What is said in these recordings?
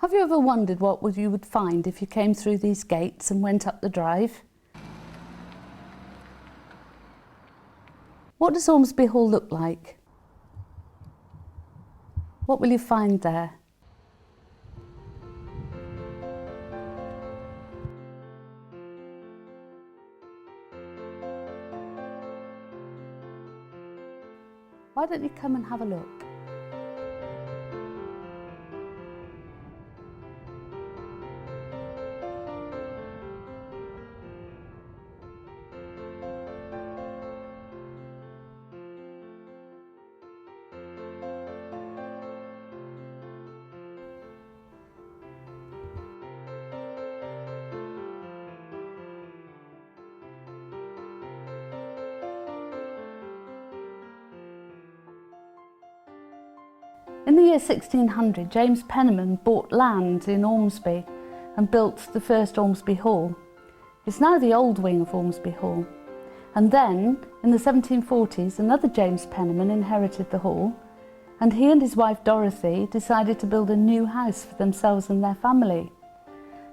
Have you ever wondered what you would find if you came through these gates and went up the drive? What does Ormesby Hall look like? What will you find there? Why don't you come and have a look? In the year 1600, James Penniman bought land in Ormesby and built the first Ormesby Hall. It's now the old wing of Ormesby Hall. And then, in the 1740s, another James Penniman inherited the hall, and he and his wife Dorothy decided to build a new house for themselves and their family.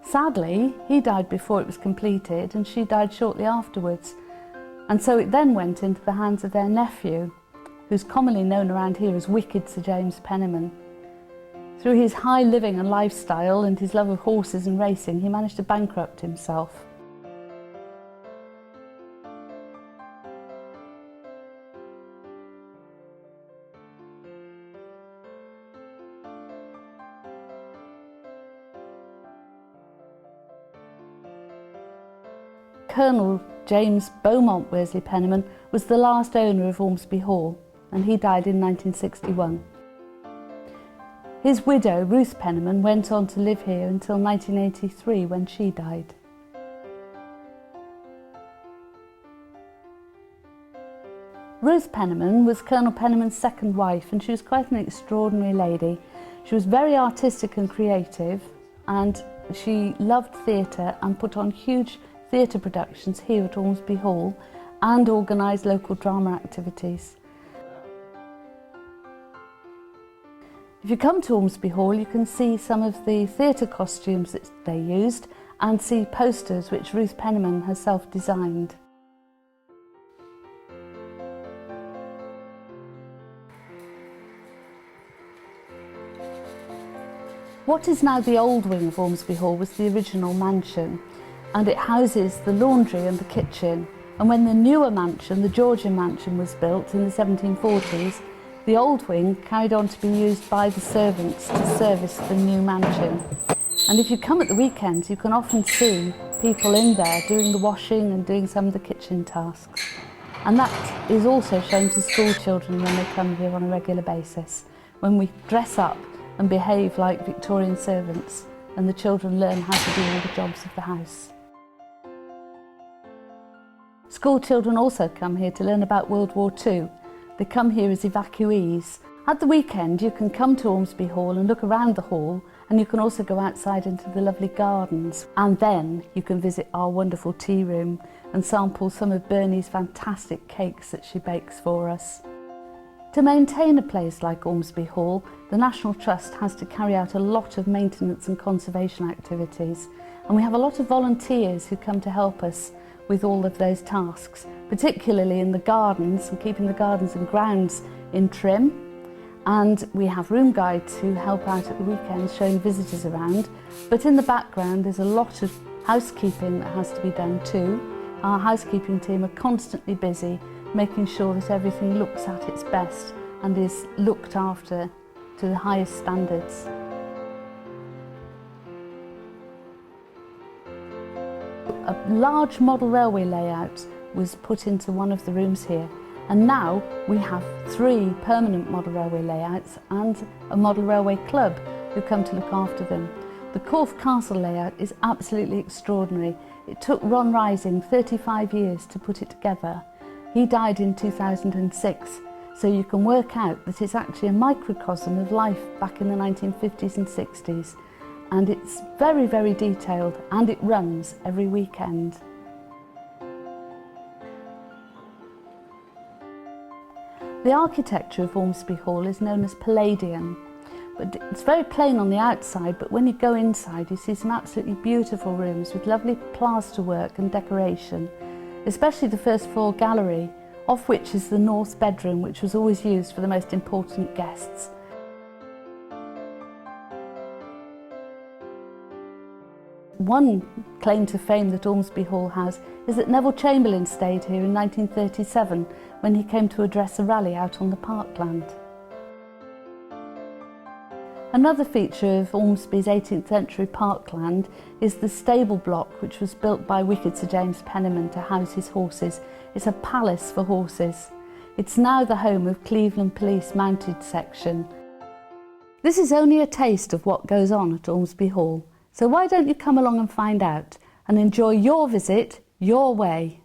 Sadly, he died before it was completed and she died shortly afterwards, and so it then went into the hands of their nephew, who's commonly known around here as Wicked Sir James Penniman. Through his high living and lifestyle and his love of horses and racing, he managed to bankrupt himself. Colonel James Beaumont Worsley Penniman was the last owner of Ormesby Hall, and he died in 1961. His widow, Ruth Penniman, went on to live here until 1983 when she died. Ruth Penniman was Colonel Penniman's second wife, and she was quite an extraordinary lady. She was very artistic and creative, and she loved theatre and put on huge theatre productions here at Ormesby Hall and organised local drama activities. If you come to Ormesby Hall, you can see some of the theatre costumes that they used and see posters which Ruth Penniman herself designed. What is now the old wing of Ormesby Hall was the original mansion, and it houses the laundry and the kitchen. And when the newer mansion, the Georgian mansion, was built in the 1740s, the old wing carried on to be used by the servants to service the new mansion. And if you come at the weekends, you can often see people in there doing the washing and doing some of the kitchen tasks. And that is also shown to school children when they come here on a regular basis, when we dress up and behave like Victorian servants, and the children learn how to do all the jobs of the house. School children also come here to learn about World War II. They come here as evacuees. At the weekend, you can come to Ormesby Hall and look around the hall, and you can also go outside into the lovely gardens. And then you can visit our wonderful tea room and sample some of Bernie's fantastic cakes that she bakes for us. To maintain a place like Ormesby Hall, the National Trust has to carry out a lot of maintenance and conservation activities, and we have a lot of volunteers who come to help us with all of those tasks, particularly in the gardens and keeping the gardens and grounds in trim. And we have room guides who help out at the weekends showing visitors around. But in the background there's a lot of housekeeping that has to be done too. Our housekeeping team are constantly busy making sure that everything looks at its best and is looked after to the highest standards. A large model railway layout was put into one of the rooms here, and now we have 3 permanent model railway layouts and a model railway club who come to look after them. The Corfe Castle layout is absolutely extraordinary. It took Ron Rising 35 years to put it together. He died in 2006, so you can work out that it's actually a microcosm of life back in the 1950s and 60s. And it's very, very detailed, and it runs every weekend. The architecture of Ormesby Hall is known as Palladian, But it's very plain on the outside, but when you go inside you see some absolutely beautiful rooms with lovely plasterwork and decoration, especially the first floor gallery, of which is the north bedroom, which was always used for the most important guests. One claim to fame that Ormesby Hall has is that Neville Chamberlain stayed here in 1937 when he came to address a rally out on the parkland. Another feature of Ormesby's 18th century parkland is the stable block, which was built by wicked Sir James Penniman to house his horses. It's a palace for horses. It's now the home of Cleveland Police Mounted Section. This is only a taste of what goes on at Ormesby Hall, so why don't you come along and find out and enjoy your visit your way?